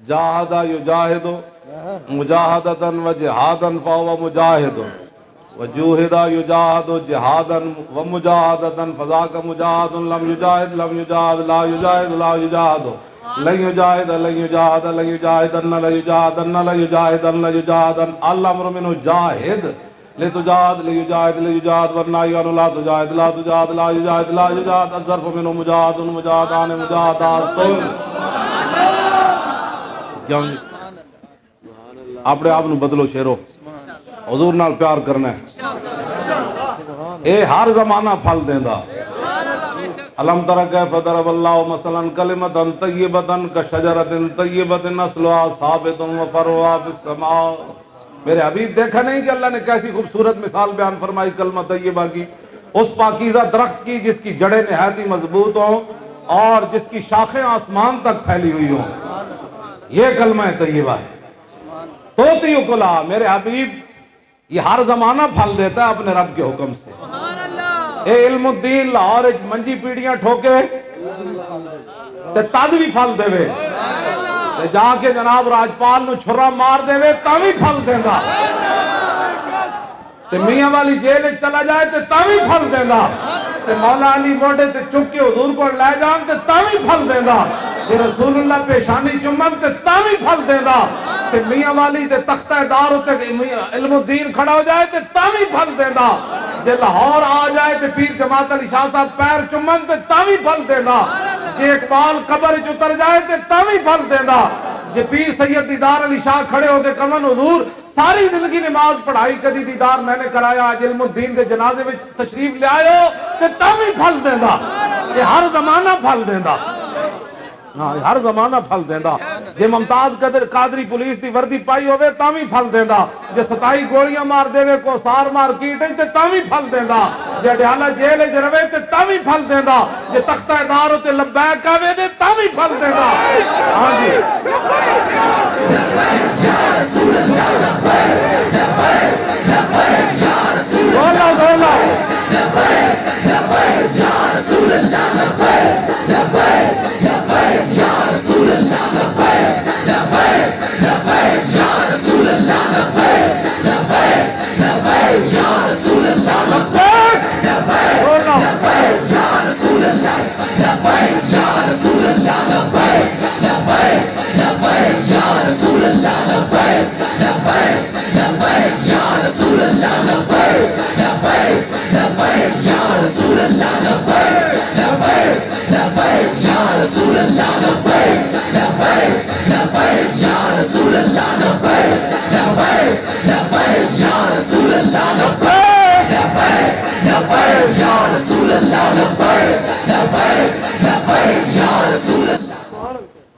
جاہد یجاہد مجاہدتن و جہادن فہو مجاہد وجوہد یجاہد جہادن و مجاہدتن فذاک مجاہد لم یجاہد لا یجاہد لا یجاہد لن یجاہد لن یجاہد لن یجاہدن لن یجاہدن لن یجاہدن لن یجاہدن الامر منہ جاہد لتجاہد لیجاہد لیجاہد والنہی عنہ لا تجاہد لا تجاہد لا یجاہد لا یجاہد الظرف منہ مجاہد مجاہدان مجاہدات کیوں جی اپنے آپ نو بدلو شیرو حضور نال پیار کرنا ہے اے ہر زمانہ پھل دیندہ علم تر کیف ضرب اللہ مثلا کلمۃ طیبۃ کشجرۃ طیبۃ اصلها ثابت وفرعها فی السماء میرے حبیب دیکھا نہیں کہ اللہ نے کیسی خوبصورت مثال بیان فرمائی کلمہ طیبہ کی، اس پاکیزہ درخت کی جس کی جڑیں نہایت ہی مضبوط ہوں اور جس کی شاخیں آسمان تک پھیلی ہوئی ہوں، یہ کلمہ طیبہ ہے۔ توتی اکلا میرے حبیب یہ ہر زمانہ پھل دیتا ہے اپنے رب کے حکم سے۔ اے علم الدین لاہور منجی پیڑیاں ٹھوکے تے تد بھی پھل دے وے، تے جا کے جناب راجپال نو چھرا مار دے وے تا بھی پھل دیندا، تے میاں والی جیل چلا جائے تے تا بھی پھل دیندا، تے مولا علی موڈے تے چک کے حضور کو لے جان تے تا بھی پھل دیندا، تے رسول اللہ پیشانی چمن تے تا بھی پھل دیندا، تے میاں والی تے تختہ دار ہوتے علم الدین کھڑا ہو جائے تے تا بھی پھل دیندا، جے لاہور آ جائے تے پیر جماعت علی شاہ صاحب پیر چمن تے تا بھی پھل دیندا، جے اقبال قبر چ اتر جائے تے تا بھی پھل دیندا، جے پیر سید دیدار علی شاہ کھڑے ہو کے کمن حضور ساری زندگی نماز پڑھائی کدی دیدار میں نے کرایا آج علم الدین دے جنازے وچ تشریف لے آئے ہو تے تا بھی پھل دیندا، یہ ہر زمانہ پھل دیندا، ہاں ہر زمانہ پھل دیندا، جے ممتاز قادری پولیس دی وردی پائی ہوئے تا بھی پھل دیندا، جے 27 گولیاں مار دے وے کو سار مار کیٹ تے تا بھی پھل دیندا، جے ڈیالہ جیل وچ رہے تے تا بھی پھل دیندا، جے تختہ دار تے لبیک کہوے تے تا بھی پھل دیندا۔ ہاں جی بولو بولو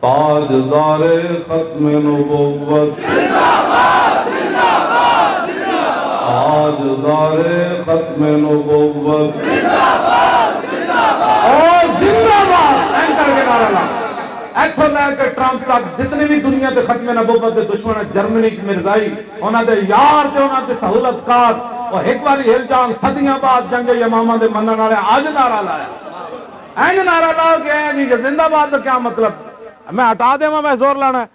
تاجدار ختم نبوت تاجدار ختم نبوت اور زندہ باد اینکر کے نعرہ لا ایتھوں لے کے ٹرمپ تک جتنی بھی دنیا تے ختم نبوت دے دشمن جرمنی مرزائی انہاں دے یار تے انہاں دے سہولت کار اور ایک باری ہل جان صدیاں بعد جنگ یمامہ دے منن والے آج نعرہ لایا اینج نعرہ لا کے ہیں جی زندہ باد کا کیا مطلب میں ہٹا دے میں زور لانا ہے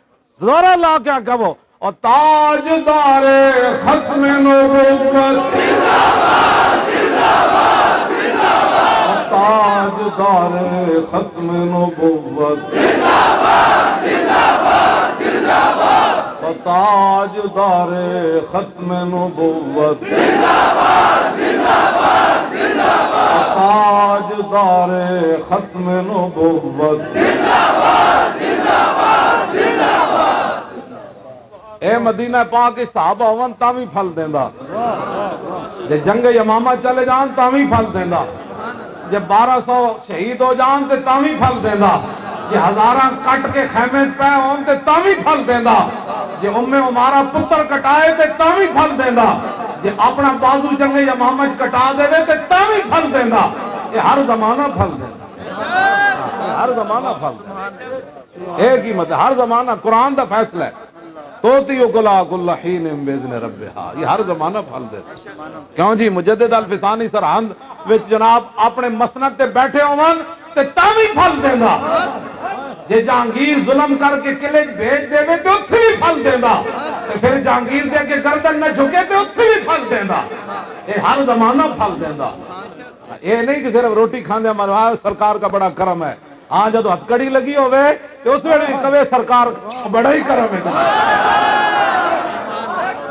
زور لا کیا کہو اور تاجدار ختم نبوت تاجدار ختم نبوت تاجدار ختم نبوت تاجدار ختم نبوت اے مدینہ پاک کے صحابہ ہون تا بھی پھل دیندا، جے جنگ یمامہ چلے جان تا بھی پھل دیندا، جے 1200 شہید ہو جان تے تا بھی پھل دیندا، جے ہزاراں کٹ کے خیمے پہ ہون تے تا بھی پھل دیندا، جے عمارہ پتر کٹائے تے تا بھی پھل دیندا، جے اپنا بازو جنگ یمامہ کٹا دے تے تا بھی پھل دیندا، یہ ہر زمانہ پھل دیندا، ہر زمانہ پھل دیندا، ایک ہی مت ہر زمانہ قرآن دا فیصلہ ہے توتی اکلا کل حین باذن ربہا، یہ ہر زمانہ پھل دیتا۔ کیوں جی مجدد الفسانی سرہند وچ جناب اپنے مسند تے بیٹھے ہون تے تا بھی پھل دیندا، جے جہانگیر ظلم کر کے قلعے بھیج دے تے اتھے بھی پھل دیندا تے پھر جہانگیر دے کے گردن نہ جھکے تے اتھے بھی پھل دیندا یہ ہر زمانہ پھل دیندا یہ نہیں کہ صرف روٹی کھاندے ہمارا سرکار کا بڑا کرم ہے ہاں جدو ہتھ کڑی لگی ہوئے تو اس ویلے کہے سرکار بڑا ہی کرم ہے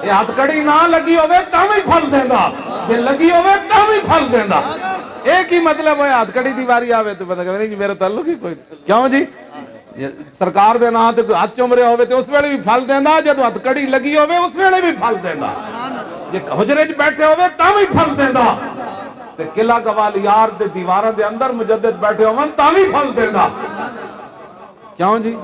یہ ہتھ کڑی نہ لگی ہوئے تاں بھی پھل دیندا جے لگی ہوئے تاں بھی پھل دیندا ایک ہی مطلب ہے ہتھ کڑی دی واری آوے تو پتہ کہ نہیں میرا تعلق ہی کوئی کیوں جی سرکار دے نام تے ہاتھ چومرے ہوئے تے اس ویلے بھی پھل دیندا جدو ہتھ کڑی لگی ہوئے اس ویلے بھی پھل دیندا جے حجرے وچ بیٹھے ہوئے تاں بھی پھل دیندا تے قلعہ گوالیار دے دیواراں دے اندر مجدد بیٹھے ہون تاں بھی پھل دیندا کیوں جی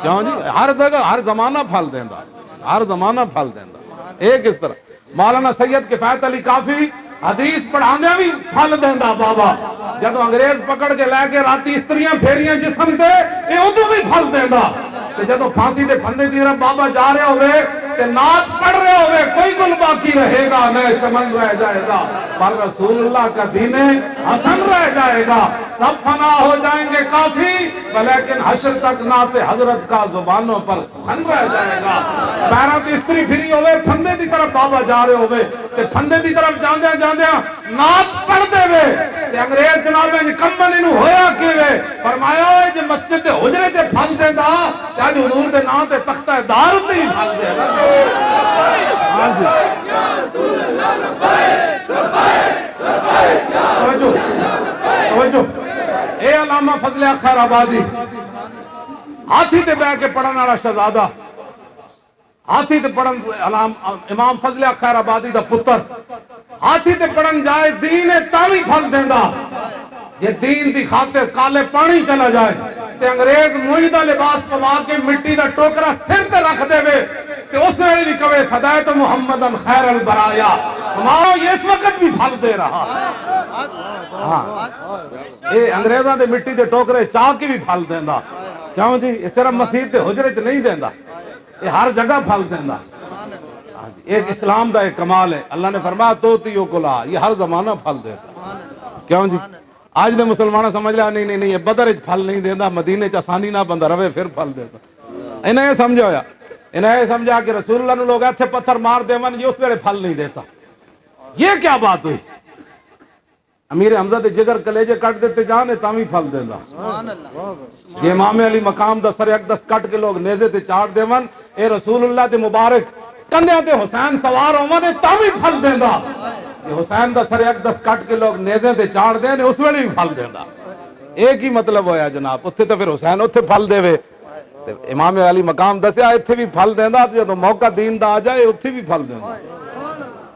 ہر جگہ ہر زمانہ پھل دیندا ہر زمانہ پھل دیندا ایک اس طرح مولانا سید کفایت علی کافی حدیث پڑھانے بھی پھل دیندا بابا جدو انگریز پکڑ کے لے کے راتی استریاں پھیریاں جسم تے اے ادو بھی پھل دیندا تے جدو پھانسی دے پھندے دی طرف بابا جا رہے ہوئے تے نعت پڑھ رہے ہوئے کوئی گل باقی رہے گا نہ چمن رہ جائے گا پر رسول اللہ کا دین حسن رہ جائے گا سب فنا ہو جائیں گے کافی لیکن حشر تک نعت حضرت کا زبانوں پر سخن رہ جائے گا پیراں تے استری پھری ہوئے پھندے دی طرف بابا جا رہے ہوئے تے پھندے دی طرف جاندیاں جاندیاں نعت پڑھ دے وے تے انگریز جناب نکمل انہوں ہویا کیوے فرمایا ہوئے جے مسجد دے حجرے تے پھل دیندا تے اج حضور دے نام تے تختہ دار تے ہی پھل دے ہاں جی توجہ اے علامہ فضل خیر آبادی ہاتھی تے بیٹھ کے پڑھن والا شہزادہ ہاتھی تے پڑھن امام فضل خیر آبادی دا پتر ہاتھی تے پڑھن جائے دین تاوی پھل دیندا یہ دین دی خاطر کالے پانی چلا جائے تے انگریز موئیدہ لباس پوا کے مٹی دا ٹوکرا سر تے رکھ دے وے تے اس ویلے بھی کہے فدایت محمدن خیر البرایا ہمارا یہ اس وقت بھی پھل دے رہا ہاں اے انگریزاں دے مٹی دے ٹوکرے چاہ کے بھی پھل دیندا کیوں جی اس طرح مسجد دے حجرے چ نہیں دیندا یہ ہر جگہ پھل دیندا ایک اسلام دا ایک کمال ہے اللہ نے فرمایا توتیو کلا یہ ہر زمانہ پھل دیتا کیوں جی آج دے مسلمانہ سمجھ لیا نہیں یہ بدر اچ پھل نہیں دینا مدینے چ آسانی نہ بندہ روے پھر پھل دیتا انہیں یہ سمجھا ہویا انہیں یہ سمجھا کہ رسول اللہ نے لوگ ایتھے پتھر مار دے من یہ اس ویلے پھل نہیں دیتا یہ کیا بات ہوئی امیر حمزہ دے جگر کلیجے کٹ دیتے جانے تامی پھل دینا یہ امام علی مقام دا سر اقدس کٹ کے لوگ نیزے تے چاڑ دے من اے رسول اللہ دے مبارک کندھیاں تے حسین سوار ہونے تامی پھل دیندا یہ حسین دا سر اقدس کٹ کے لوگ نیزے تے چاڑ دے اس ویلے بھی پھل دیندا ایک ہی مطلب ہویا جناب اتھے تے پھر حسین اتھے پھل دے وے امام علی مقام دسیا اتھے بھی پھل دیندا جدوں موقع دین دا آ جائے اتھے بھی پھل دیندا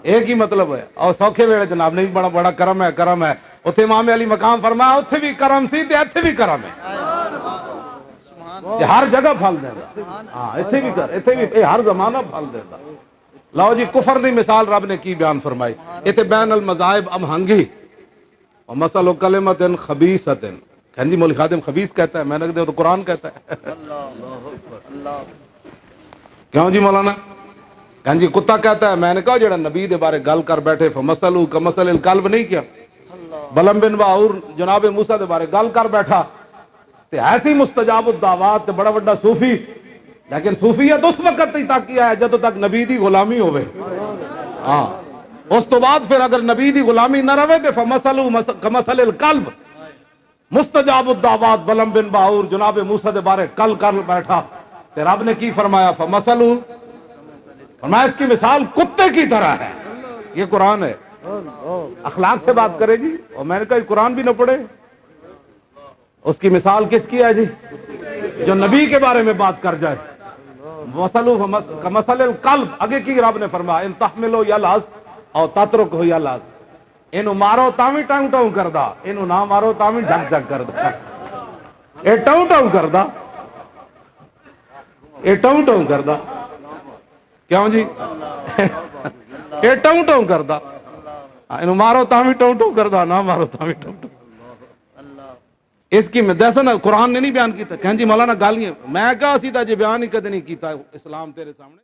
ایک ہی مطلب ہے اور سوکھے ویلے جناب نہیں بڑا کرم ہے اتھے امام علی مقام فرمایا اتھے بھی کرم سی تے اتھے بھی کرم ہے یہ ہر جگہ پھل دیندا ہاں اتھے بھی ہر زمانہ پھل دیندا لاؤ جی کفر دی مثال رب نے کی بیان فرمائی اتھے بین المذاہب امہنگی ومثل کلمۃ خبیثۃ کہن جی مولی خادم خبیث کہتا ہے میں نے کہا تو قرآن کہتا ہے کیوں جی مولانا کہن جی کتا کہتا ہے میں نے کہا جڑا نبی دے بارے گل کر بیٹھے فمثلوا کمثل الکلب نہیں کیا بلم بن باور جناب موسیٰ دے بارے گل کر بیٹھا تے ایسی مستجاب الدعوات تے بڑا بڑا صوفی لیکن صوفیت اس وقت ہی تک کیا ہے جب تک نبی دی غلامی ہوئے ہاں اس تو بعد پھر اگر نبی دی غلامی نہ رہے تے فمثلوا کمثل الکلب مستجاب الدعوات بلم بن باور جناب موسیٰ دے بارے کل کر بیٹھا تے رب نے کی فرمایا فمثلوا فرمایا اس کی مثال کتے کی طرح ہے یہ قرآن ہے اخلاق سے بات کرے جی اور میں نے کہا قرآن بھی نہ پڑھے اس کی مثال کس کی ہے جی جو نبی کے بارے میں بات کر جائے مثلوا کمثل الکلب آگے کی رب نے فرمایا ان تحملوا یلہث او تترکہ یلہث اینو مارو تاوی ٹاؤں ٹاؤں کردا اینو نہ مارو تاوی جھک جھک کردا اے ٹاؤں ٹاؤں کردا اے ٹاؤں ٹاؤں کردا کیوں جی اے ٹاؤں ٹاؤں کردا اینو مارو تاوی ٹاؤں ٹاؤں کردا نہ مارو تاوی ٹاؤں ٹاؤں اس کی دیکھو نا قرآن نے نہیں بیان کیتا کہیں جی مولانا گالیاں میں کہا اسی تا جی بیان ہی کدے نہیں کیتا اسلام تیرے سامنے